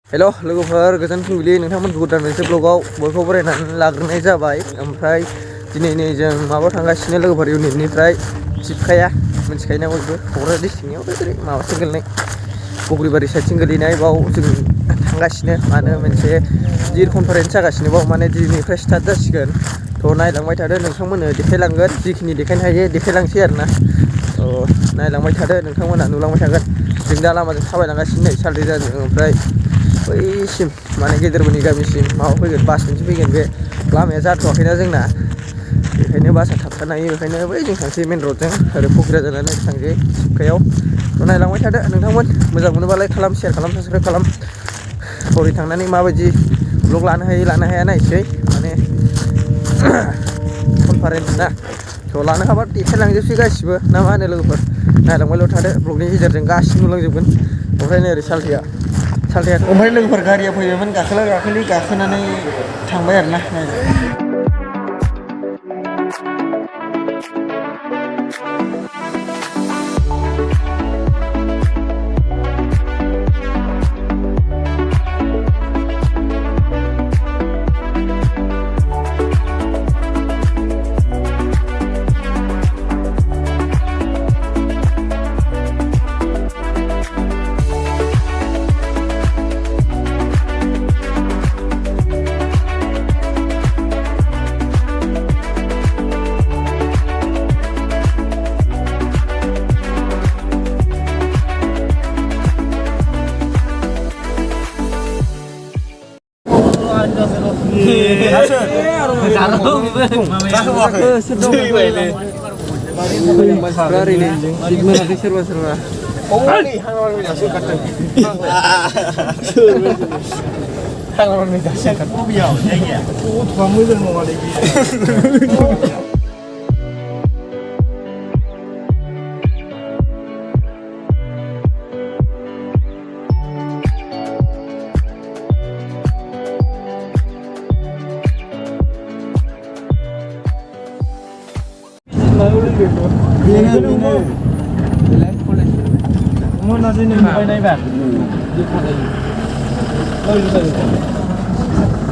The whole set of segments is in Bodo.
हेल' लोगोफोर गोजोन फुंबिलि नोंथांमोनखौ गोदान मोनसे ब्लगाव बयखौबो बरायनानै लाग्रोनाय जाबाय। ओमफ्राय दिनै नै जों माबायाव थांगासिनो लोगोफोर इउनिटनिफ्राय चिपकाया मिथिखायोना बयबो क'क्राझार डिस्ट्रिक्टनियाव ओरै माबाथिं गोलैनाय बग्रिबारि साइडथिं गोलैनाय बाव जों थांगासिनो मानो मोनसे गिदिर कनफारेन्स जागासिनो बाव माने दिनैनिफ्राय स्टार्ट जासिगोन। थ' नायलांबाय थादो नोंथांमोननो देखायलांगोन जिखिनि देखायनो हायो देखायलांसै आरोना। नायलांबाय थादो नोंथांमोना नुलांबाय थागोन। जों दा लामाजों थाबायलांगासिनो नै सालथेजाजों ओमफ्राय बैसिम माने गेदेरबोनि गामिसिम माबा फैगोन बासजोंसो फैगोन बे लामाया जाथ'वाखैना जोंना बेखायनो बासआ थाबथानो हायो बेखायनो बै जों थांसै मेन रडजों ओरै फुख्रिजानानै थांसै चिपकायाव। नायलांबाय थादो नोंथांमोन मोजां मोनोबा लाइक खालाम शेयार खालाम साबसक्राइब खालाम। हरै थांनानै माबायदि ब्लग लानो हाया नायसै माने कनफारेन्स ना थ' लानो हाबा देखायलांजोबसै गासिबो ना मा होनो लोगोफोर नायलांबायल' थादो ब्लगनि गेजेरजों गासिबो नुलांजोबगोन। ओमफ्राय नै ओरै सालथेया ओमफ्राय लोगोफोर गारिया फैबायमोन गाखोलि गाखोनानै थांबाय आरोना नायनो।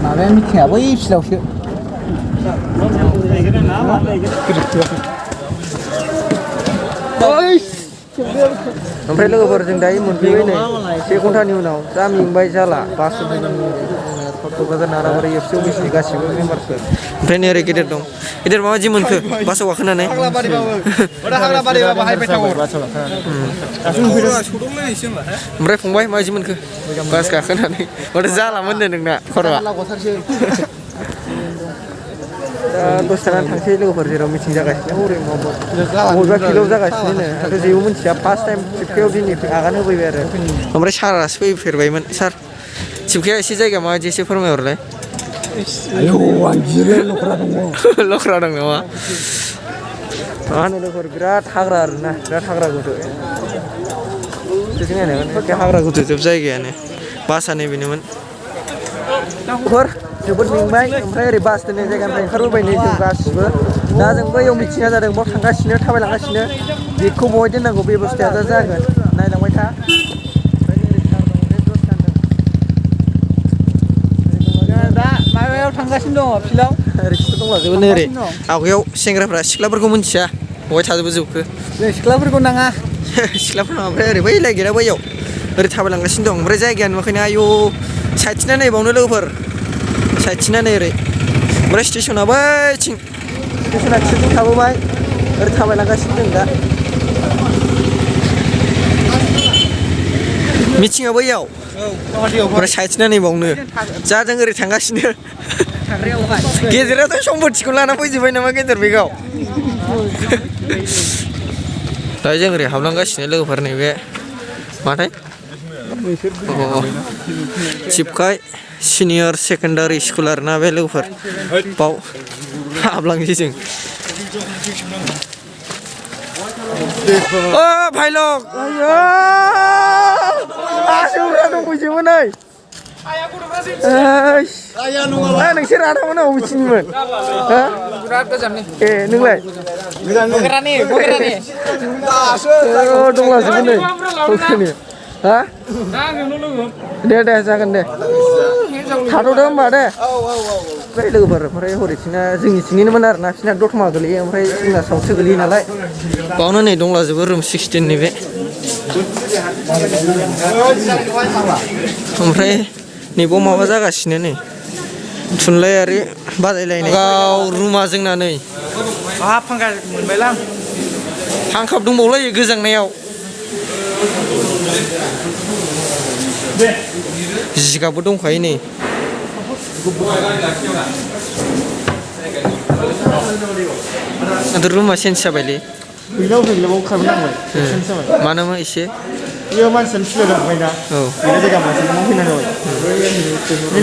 माबाया मिथिङा बै फिलावसो ओमफ्राय लोगोफोर जों दायो मोनफैबाय नै 1 घन्टानि उनाव जा मेंबाय जाला बासजों क'क्राझार नाराबारि एफसि अफिसनि गासिबो मेम्बारफोर ओमफ्राय नै ओरै गेदेर दं गेदेर माबायदि मोनखो बासाव गाखोनानै ओमफ्राय फंबाय माबायदि मोनखो बास गाखोनानै माथो जालामोन नो नोंना खर'आ दसे थानानै थांसै लोगोफोर जेराव मिटिं जागासिनो हरै बबेबा फिल्डआव जागासिनो आंथ' जेबो मिथिया फार्स्ट टाइम चिपकायाव दिनै आगान होफैबाय आरो ओमफ्राय सारासो फैफेरबायमोन सार चिपकाया एसे जायगा माबायदि एसे फोरमायहरलाय लख्रा दं नामा मा होनो लोगोफोर बिराद हाग्रा आरोना बिराद हाग्रा गुदु नायनाय हाग्रा गुदु जोब जायगायानो बासा नैबेनोमोन जोबोद मेंबाय ओमफ्राय ओरै बास दोननाय जायगानिफ्राय ओंखारबोबाय नै जों गासिबो दा जों बैयाव मिथिङा जादों बाव थांगासिनो थाबायलांगासिनो गेटखौ बहाय दोननांगौ बेबस्थाया दा जागोन नायलांबाय था दा माबायाव थांगासिनो दङ फिल्डआव ओरै खिथु दंलाजोबो नै ओरै आवगायाव सेंग्राफ्रा सिख्लाफोरखौ मिथिया बहाय थाजोबो जों सिख्लाफोरखौ नाङा सिख्लाफोर नङा ओमफ्राय ओरै बै लायगेटआ बैयाव ओरै थाबायलांगासिनो दं ओमफ्राय जायगाया नुवाखैना आयौ साइडथिना नै बावनो लोगोफोर साइडथिना नै ओरै ओमफ्राय स्टेसना बैथिं स्टेसना थिंजों थाबोबाय ओरै थाबायलांगासिनो जों दा मिथिङा बैयाव ओमफ्राय साइडथिना नै बावनो जा जों ओरै थांगासिनो गेजेराथ' सम्पथिखौ लाना फैजोब्बाय नामा गेदेर बेगाव दा जों ओरै हाबलांगासिनो लोगोफोर नैबे माथाय चिपका सिनियर सेकेन्डारि स्कुल आरोना बे लोगोफोर बाव हाबलांसै जों भाइलग आसौरा दंफैजोबो नै नोंसोर रानामोन अबेथिंनिमोन ए नोंलाय दंलाजोबो नै हा दे जागोन दे थाथ'दो होमबा दे ओमफ्राय लोगोफोर ओमफ्राय हरैथिंना जोंनिथिंनिनोमोन आरोना बिसिना दतमा गोलैयो ओमफ्राय जोंना साउथसो गोलैयो नालाय बावनो नै दंलाजोबो रुम 16 नि बे ओमफ्राय नैबाव माबा जागासिनो नै थुनलाइयारि बादायलायनाय गाव रुमा जोंना नै फांखा मोनबायलां हांखाब दंबावलायो गोजांनायाव जिगाबबो दंखायो नै रुमा चेन्ज जाबायलै गैलाबाव खारबोनांबाय मानोमा एसे बेयो मानसियानो फिल्ड दंखायोना औ बेनि जायगा मानसियानो फैनाय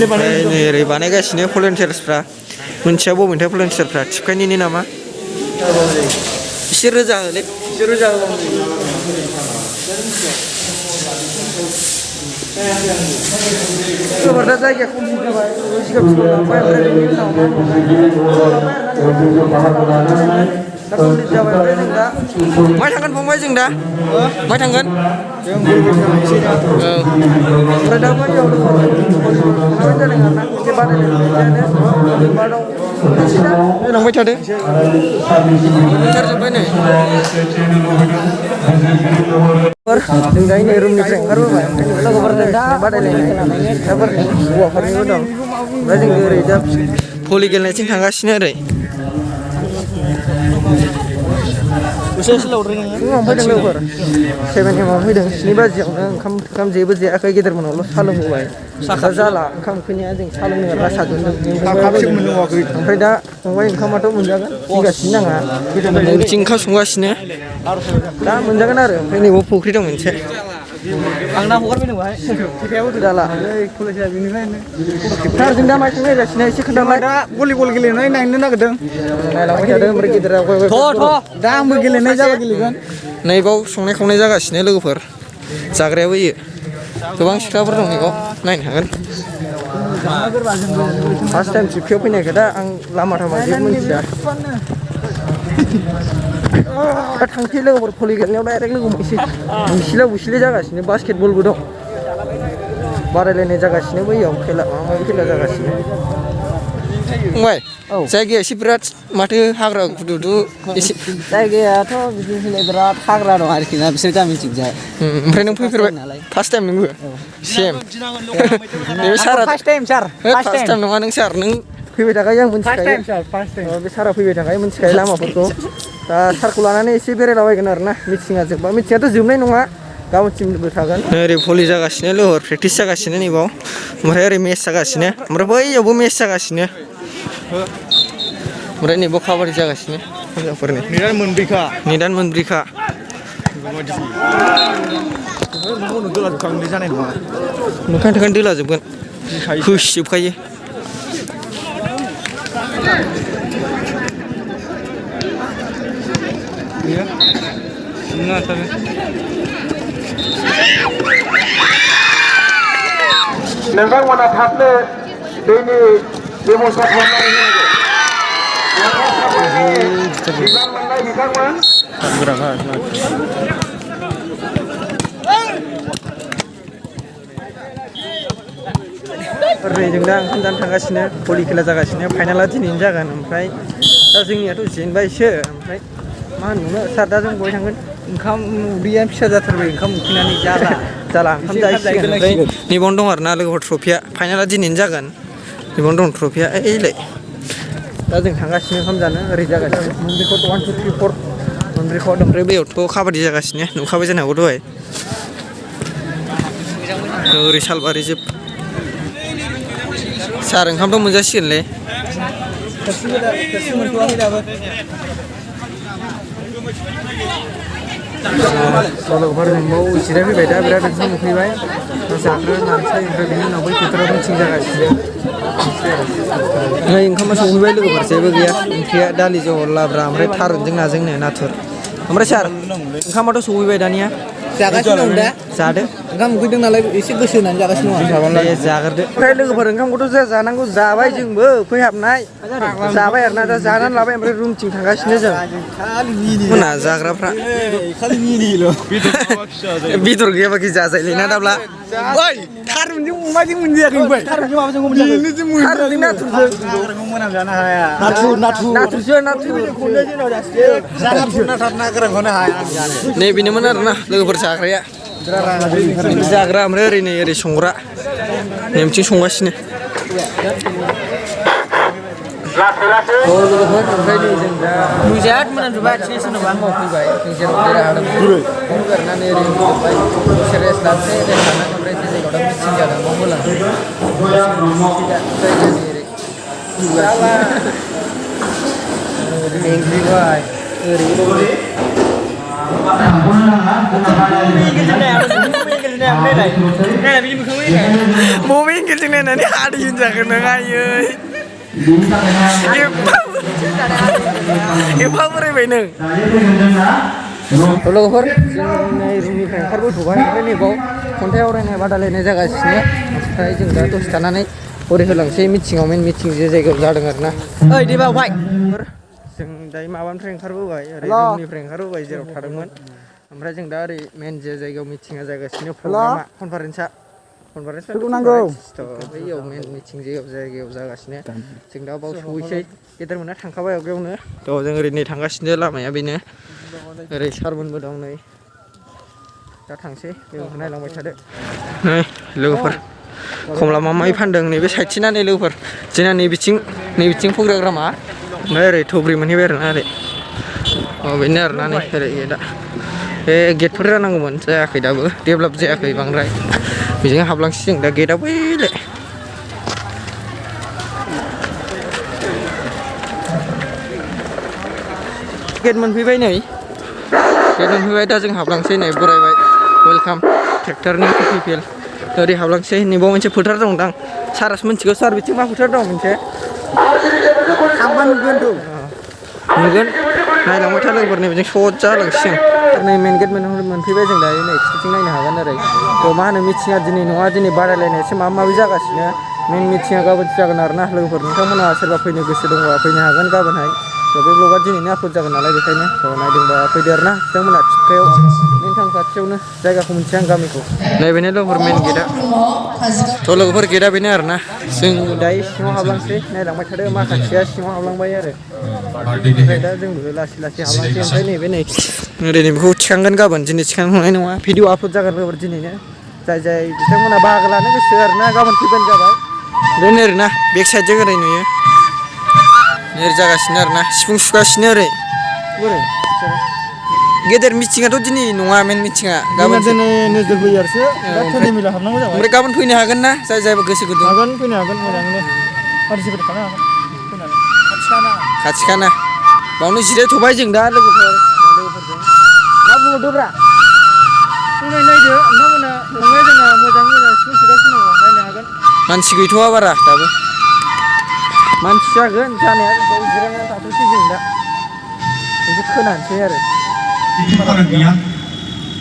जाबाय नै ओरै बानायगासिनो भलन्टियार्सफ्रा मोनथिया बबेनिफ्राय भलन्टियारफ्रा थिफखायनिनो नामा एसे रोजा होलै एसे रोजा दा जायगाया कमप्लिट जाबाय जिगाब लांबाय ओमफ्राय बेनि उनाव दा कमप्लिट जाबाय ओमफ्राय जों दा माय थांगोन फंबाय जों दा माय थांगोन ओमफ्राय दा बैयाव दङ माबा जादों आरोना एसे बादायलायनाय होलांबाय थादो ओंखारजोब्बाय नै जों दायो नै रुमनिफ्राय ओंखारबोबाय लोगोफोरजों दा बादायलायनाय हौवाफोरनिबो दं ओमफ्राय जों ओरै दा भलि गेलेनायथिं थांगासिनो ओरै बेसेसो लावदों नोङो फुङाव फैदों लोगोफोर 7 AM आव फैदों 7 बाजियावनो ओंखाम जेबो जायाखै गेदेरमोनावल' साहा लोंहोबाय दा जाला ओंखाम उखैनाया जों साहा लोंनो आरो साहा दोनदों ओमफ्राय दा फंबाय ओंखामाथ' मोनजागोन गिगासिनो नाङा बिथिं ओंखाम संगासिनो दा मोनजागोन आरो ओमफ्राय नैबाव फुख्रि दं मोनसे आंना हगारबाय बाहाय फैखायाबो जाला कलेजआ बेनिफ्रायनो जों दा माइ थांनायगासिनो एसे खोन्थाबाय दा भलिबल गेलेनाय नायनो नागिरदों नायलांबाय थादों ओमफ्राय गेदेरा दा आंबो गेलेनाय जाबा गेलेगोन नैबाव संनाय खावनाय जागासिनो लोगोफोर जाग्रायाबो होयो गोबां सिख्लाफोर दं नैबाव नायनो हागोन फार्स्ट टाइम ट्रिपआव फैनायखाय दा आं लामा थामा जेबो मिथिया दा थांसै लोगोफोर भलि गेलेनायाव डाइरेक्ट लोगो मोनसे बुसिले जागासिनो बास्केटबलबो दं बादायलायनाय जागासिनो बैयाव खेला माबा माबि खेला जागासिनो फंबाय जायगाया एसे बिराद माथो हाग्रा गुदुदु एसे जायगायाथ' बिदिनो बिराद हाग्रा दं आरोखि ना बिसोर गामिथिंजाय ओमफ्राय नों फैफेरबाय फार्स्ट टाइम नोंबो सेम बे सारा फार्स्ट टाइम सार फार्स्ट टाइम नङा नों सार नों फैबाय थाखायो आं मिथिखायो बे सारा फैबाय थाखायो मिथिखायो लामाफोरखौ दा सारखौ लानानै एसे बेरायलाबायगोन आरोना मिथिङा जोबबा मिथिङाथ' जोबनाय नङा गाबोनसिमबो थागोन ओरै भलि जागासिनो लोगोफोर प्रेक्टिस जागासिनो नैबाव ओमफ्राय ओरै मेच जागासिनो ओमफ्राय बैयावबो मेच जागासिनो ओमफ्राय नैबाव काबादि जागासिनो हिनजावफोरनि नेदान मोनब्रैखा मोखां थोखां दोलाजोबगोन होसिजोबखायो नोंथांमोना थाबनो दैनि बेबस्था खालामनानै होनांगौ बिबान मोननाय बिथांमोन ओरैजों दा ओंखाम जानो थांगासिनो भलि खेला जागासिनो फाइनाला दिनैनो जागोन ओमफ्राय दा जोंनियाथ' जेनबायसो ओमफ्राय मा होननो सार दा जों बहाय थांगोन ओंखाम उदैया फिसा जाथारबाय ओंखाम उखैनानै जाला ओंखाम जाहैसिगोन ओमफ्राय नैबावनो दं आरोना लोगोफोर ट्रफिया फाइनाला दिनैनो जागोन नैबावनो दं ट्रफिया ओइलाय दा जों थांगासिनो ओंखाम जानो ओरै जागासिनो मोनब्रैखौ 1 2 3 4 मोनब्रैखौ ओमफ्राय बैयावथ' काबादि जागासिनो नुखाबाय जानो हागौ दहाय ओरै सालबारि जोब सार ओंखामथ' मोनजासिगोनलै लोगोफोरजों बाव जिरायफैबाय दा बिराद ओंखाम उखैबाय जाग्रा लानोसै ओमफ्राय बिनि उनाव बै फोथाराव मिथिं जागासिनो नै ओंखामा संफैबाय लोगोफोर जेबो गैया ओंख्रिया दालि जहल लाब्रा ओमफ्राय थारुनजों नाजोंनो नाथुर ओमफ्राय सार ओंखामाथ' सौहैबाय दानिया जागासिनो दं दा जादो ओंखाम उखैदों नालाय एसे गोसो होनानै जागासिनो दं दे जाग्रोदो ओमफ्राय लोगोफोर ओंखामखौथ' जों जानांगौ जाबाय जोंबो फैहाबनाय जाबाय आरोना दा जानानै लाबाय ओमफ्राय रुमथिं थांगासिनो जों मोना जाग्राफ्रा खालि मिनिल' बेदर गैयाबाखि जाजायलै ना दाब्ला ओइ थारुनजों अमाजों मोनजायाखै ओमफ्राय थारुनजों माबाजों मोनजायाखै बेनोसो थारुनजों नाथुरजों नाथुरजों मोनामजानो हाया नाथुरसो नाथुर ना गोरानखौनो हाया नै बेनोमोन आरोना लोगोफोर जाग्राया जाग्रा ओमफ्राय ओरै संग्रा नै बिथिं संगासिनो लोगोफोर ओमफ्राय नै जों दा मुजायात मोनामजोब्बाय आथिं सोरनाबा मावफैबाय जों जेराव जिरायदों फन गारनानै ओरै जोब्बाय दसे रेस्ट लानोसै रेस्ट लानानै ओमफ्राय जे जायगायाव दा मिथिं जादों बाव होलांसै जायगानि मेंग्लिबाय ओरै बबे एंगेलजों नायनानै हादै होनजागोन नों आयै एफा बोरायबाय नों लोगोफोर जों नै रुमनिफ्राय ओंखारबोथ'बाय ओमफ्राय नैबाव खन्थाइ आवरायनाय बादायलायनाय जागासिनो ओमफ्राय जों दा दसे थानानै हरै होलांसै मिथिङाव मेन मिथिं जे जायगायाव जादों आरोना ओइ दे बावहाय जों दायो माबानिफ्राय ओंखारबोबाय ओरै रुमनिफ्राय ओंखारबोबाय जेराव थादोंमोन ओमफ्राय जों दा ओरै मेन जे जायगायाव मिथिङा जागासिनो प्रग्रामा कनफारेन्सआ बैयाव मेन मिथिं जायगायाव जागासिनो जों दा बाव सहैसै गेदेरमोना थांखाबाय आवगायावनो थ' जों ओरै नै थांगासिनो लामाया बेनो ओरै सारमोनबो दं नै दा थांसै लोगोफोर नायलांबाय थादो नै लोगोफोर खमला मामाय फानदों नैबे साइडथिना नै लोगोफोर जोंना नै बिथिं फग्राग्रामा ओमफ्राय ओरै थब्रि मोनहैबाय आरोना ओरै बेनो आरोना नै ओरै दा बे गेटफोर जानांगौमोन जायाखै दाबो डेभेलप जायाखै बांद्राय बेजों हाबलांसै जों दा गेटआ बैलाय गेट मोनफैबाय नै गेट मोनफैबाय दा जों हाबलांसै नै बरायबाय वेलकाम ट्रेक्टरनि पिपिएल ओरै हाबलांसै नैबाव मोनसे फोथार दं दां सारास मिथिगौ सार बिथिं मा फोथार दं मोनसे नुगोन नायलांबाय था लोगोफोर नै बिजों स'ज जालांसिगोन नै मेन गेट मोनफैबाय जों दायो नै खिथिथिं नायनो हागोन ओरै थ' मा होनो मिथिङा दिनै नङा दिनै बादायलायनायसो माबा माबि जागासिनो मेन मिथिङा गाबोनसो जागोन आरोना लोगोफोर नोंथांमोनहा सोरबा फैनो गोसो दंबा फैनो हागोन गाबोनहाय थ' बे ब्लगआ दिनैनो आपल'ड जागोन नालाय बेखायनो थ' नायदोंबा फैदो आरोना बिथांमोना थिपकायाव मेन टाउन खाथियावनो जायगाखौ मिथिया आं गामिखौ नैबेनो लोगोफोर मेन गेटआ थ' लोगोफोर गेटआ बेनो आरोना जों दायो सिङाव हाबलांसै नायलांबाय थादो माखासेया सिङाव हाबलांबाय आरो ओमफ्राय दा जोंबो लासै लासै हाबलांसै ओमफ्राय नैबे नै ओरै बेखौ थिखांगोन गाबोन दिनै थिखांनाय नङा भिडिअ आपल'ड जागोन लोगोफोर दिनैनो जाय बिथांमोना बाहागो लानो गोसो आरोना गाबोन फैबानो जाबाय बेनो आरोना बेक साइडजों ओरै नुयो ओरै जागासिनो आरोना सिफुं सुगासिनो ओरै गेदेर मिथिङाथ' दिनै नङा मेन मिथिङा गाबोन दिनै नोजोर बोयो हाबनांगौ जाबाय ओमफ्राय गाबोन फैनो हागोन ना जाय गोसो गुदुं फैनो हागोन मोजाङैनो पार्टिसिपेट खालामनो हागोन खाथिखाना बावनो जिरायथ'बाय जों दा लोगोफोरजों मा बुंहरदोब्रा फैनाय नायदो नोंथांमोना थांनाय जोंना मोजाङै मोजां सिफुं सुगासिनो दङ नायनो हागोन मानसि गैथ'वा बारा दाबो मानसि जागोन जानाया बाव जिरायनानै थाथ'सै जों दा एसे खोनानोसै आरो फाराग गैया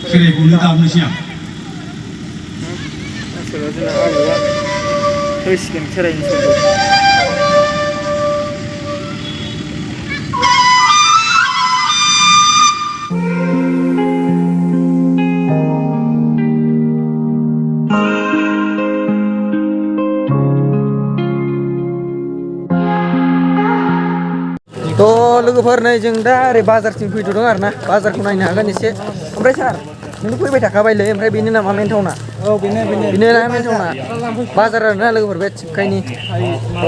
खेराइखौनो दामनोसै आं जोंना आबौआ होसिगोन खेराइनि समखौ थ' लोगोफोर नै जों दा ओरै बाजारसिम फैथ'दों आरोना बाजारखौ नायनो हागोन एसे ओमफ्राय सार नोंथ' फैबाय थाखाबायलै ओमफ्राय बेनो नामा मेन टाउना बेनो ना मेन टाउना बाजार आरोना लोगोफोर बे थिपकाइनि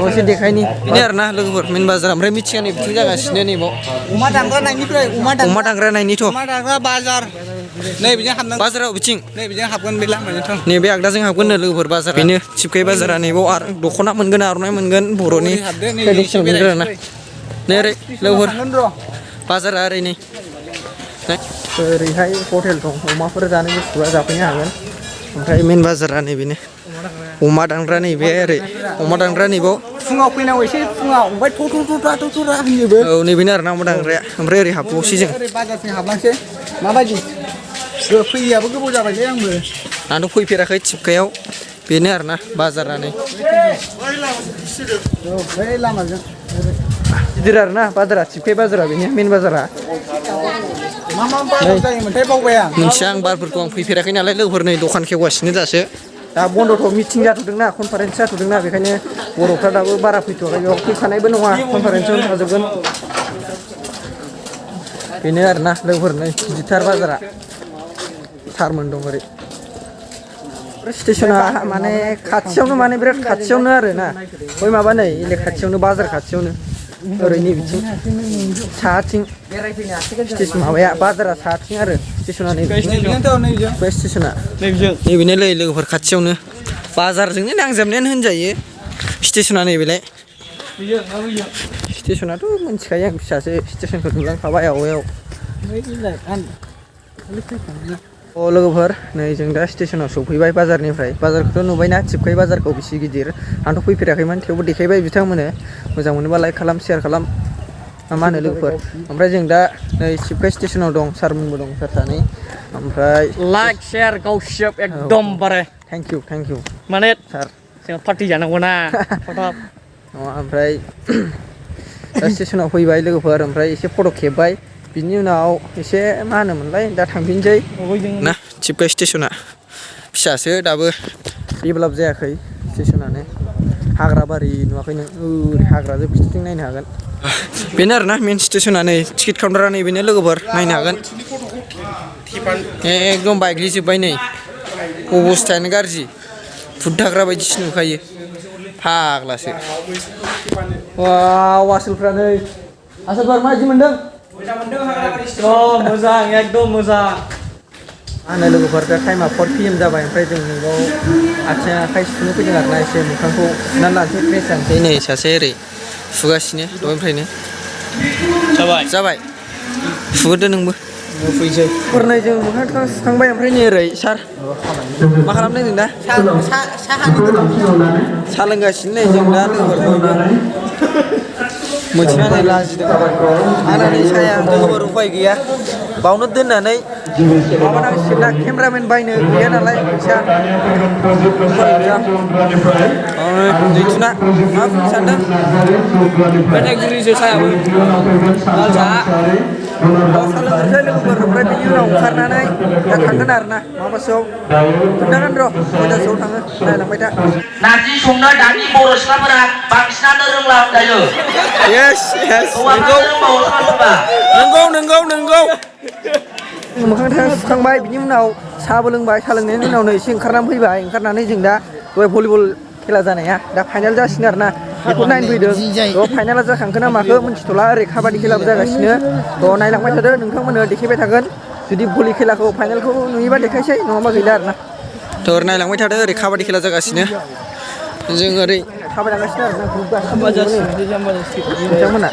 एसे देखायनि बेनो आरोना लोगोफोर मेन बाजार ओमफ्राय मिथिङा नै बिथिं जागासिनो नैबाव अमा दानग्रा नायनिफ्राय अमा दानग्रा नायनिथ' अमा दानग्रा बाजार नै बिजों हाबनांगौ बाजाराव बिथिं नै बिजों हाबगोन बे लामाजों नैबे आगदाजों हाबगोन नो लोगोफोर बाजार बेनो थिपकाइ बाजारा नैबाव आरो दख'ना मोनगोन आर'नाइ मोनगोन बर'नि ट्रेडिसनेल मोनगोन आरोना नै ओरै लोगोफोर बाजारा ओरै नै ओरैहाय हटेल दं अमाफोर जानो गोसोबा जाफैनो हागोन ओमफ्राय मेन बाजारा नैबेनो अमा दानग्रा नैबे ओरै अमा दानग्रा नैबाव फुङाव फैनांगौ एसे फुङाव ओमफ्राय थ'थ'रा होनजोबो औ नैबेनो आरोना अमा दानग्राया ओमफ्राय ओरै हाबबावसै जों ओरै बाजारसिम हाबलांसै माबायदि फैयाबो गोबाव जाबायलै आंथ' फैफेराखै थिपकायाव बेनो आरोना बाजारा नै बै लामाजों गिदिर आरोना बाजारा थिपकाय बाजारा बेनो मेन बाजारा मा बाजार जायोमोनथाय बावबाय आं मोनथिया आं बारफोरखौ आं फैफेराखै नालाय लोगोफोर नै दखान खेवगासिनो दासो दा बन्द'थ' मिटिं जाथ'दोंना कनफारेन्स जाथ'दोंना बेखायनो बर'फ्रा दाबो बारा फैथ'वाखै बेयाव फैखानायबो नङा कनफारेन्सआव थाजोबगोन बेनो आरोना लोगोफोर नै गिदिरथार बाजारा थारमोन दं ओरै स्टेसना माने खाथियावनो माने बिराद खाथियावनो आरोना बै माबा नै इले खाथियावनो बाजार खाथियावनो ओरैनि बिथिं साहाथिं स्टेसन माबाया बाजारा साहाथिं आरो स्टेसना नै बे स्टेसना नैबेनोलै लोगोफोर खाथियावनो बाजारजोंनो नांजाबनायानो होनजायो स्टेसना नैबेलाय स्टेसनाथ' मिथिखायो आं फिसासो स्टेसनखौ नुलांखाबाय आवगायाव अ लोगोफोर नै जों दा स्टेसनाव सफैबाय बाजारनिफ्राय बाजारखौथ' नुबायना थिपकाय बाजारखौ बेसे गिदिर आंथ' फैफेराखैमोन थेवबो देखायबाय बिथांमोननो मोजां मोनोबा लाइक खालाम शेयार खालाम मा होनो लोगोफोर ओमफ्राय जों दा नै थिपकाय स्टेसनाव दं सारमोनबो दं सार सानै ओमफ्राय लाइक शेयार गावसिब एकदम बारे थेंक इउ माने सार जों पार्टि जानांगौ ना फटक ओमफ्राय दा स्टेसनाव फैबाय लोगोफोर ओमफ्राय एसे फट' खेबबाय बिनि उनाव एसे मा होनोमोनलाय दा थांफिनसै ना थिपकाय स्टेसना फिसासो दाबो डेभेलप जायाखै स्टेसनानो हाग्राबारि नुवाखै नों ओरै हाग्राजों बिथिं नायनो हागोन बेनो आरोना मेन स्टेसना नै टिकेट काउन्टारा नै बेनो लोगोफोर नायनो हागोन एकदम बायग्लिजोब्बाय नै अबस्थायानो गाज्रि भुत थाग्रा बायदिसो नुखायो फाग्लासो वाव आसोलफ्रा नै आसोलफोर माबायदि मोनदों मोजां एकदम मोजां आंनो लोगोफोर दा टाइमा 4 PM जाबाय ओमफ्राय जों नैबाव आथिं आखाइ सुनो फैदों आरोना एसे मोखांखौ सुनानै लानोसै फ्रेस जानोसै नै सासे ओरै सुगासिनो दहायनिफ्रायनो जाबाय सुगोरदो नोंबो फैसै हरनै जों मोखां सुखांबाय ओमफ्राय नै ओरै सार मा खालामदों जों दा साहा लोंगासिनो नै जों दा लोगोफोर मोनथिनानै लाजिदों आंना नै साया लोगोफोर उफाय गैया बावनो दोननानै माबानांसिगोन ना केमेरामेन बायनो गैया नालाय फैसा दैथुना मा बुंनो सानदों मेथाइ गुरिसो सायाबो लाल साहा साहा लोंग्रोसै लोगोफोर ओमफ्राय बिनि उनाव ओंखारनानै दा थांगोन आरोना माबासोआव खोन्थागोन र' खयथासोआव थाङो नायलांबाय था नारजि संनो दानि बर' सिख्लाफोरा बांसिनानो रोंला होनजायो नंगौ मोखां सुखांबाय बिनि उनाव साहाबो लोंबाय साहा लोंनायनि उनाव एसे ओंखारनानै फैबाय ओंखारनानै जों दा दहाय भलिबल खेला जानाया दा फाइनाल जासिगोन आरोना बेखौ नायनो फैदों थ' फाइनाला जाखांखो ना माखो मिथिथ'ला ओरै काबादि खेलाबो जागासिनो थ' नायलांबाय थादो नोंथांमोननो देखायबाय थागोन जुदि भलि खेलाखौ फाइनालखौ नुयोबा देखायसै नङाबा गैला आरोना थ' नायलांबाय थादो ओरै काबादि खेला जागासिनो जों ओरै थाबायलांगासिनो आरोना ग्रुप बिथांमोना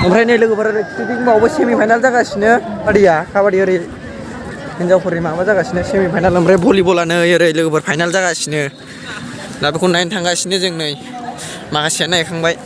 ओमफ्राय नै लोगोफोर ओरै बावबो सेमि फाइनाल जागासिनो काबादि ओरै हिन्जावफोरनि माबा जागासिनो सेमि फाइनाल ओमफ्राय भलिबलानो ओरै लोगोफोर फाइनाल जागासिनो दा बेखौ नायनो थांगासिनो जों नै माखासेया नायखांबाय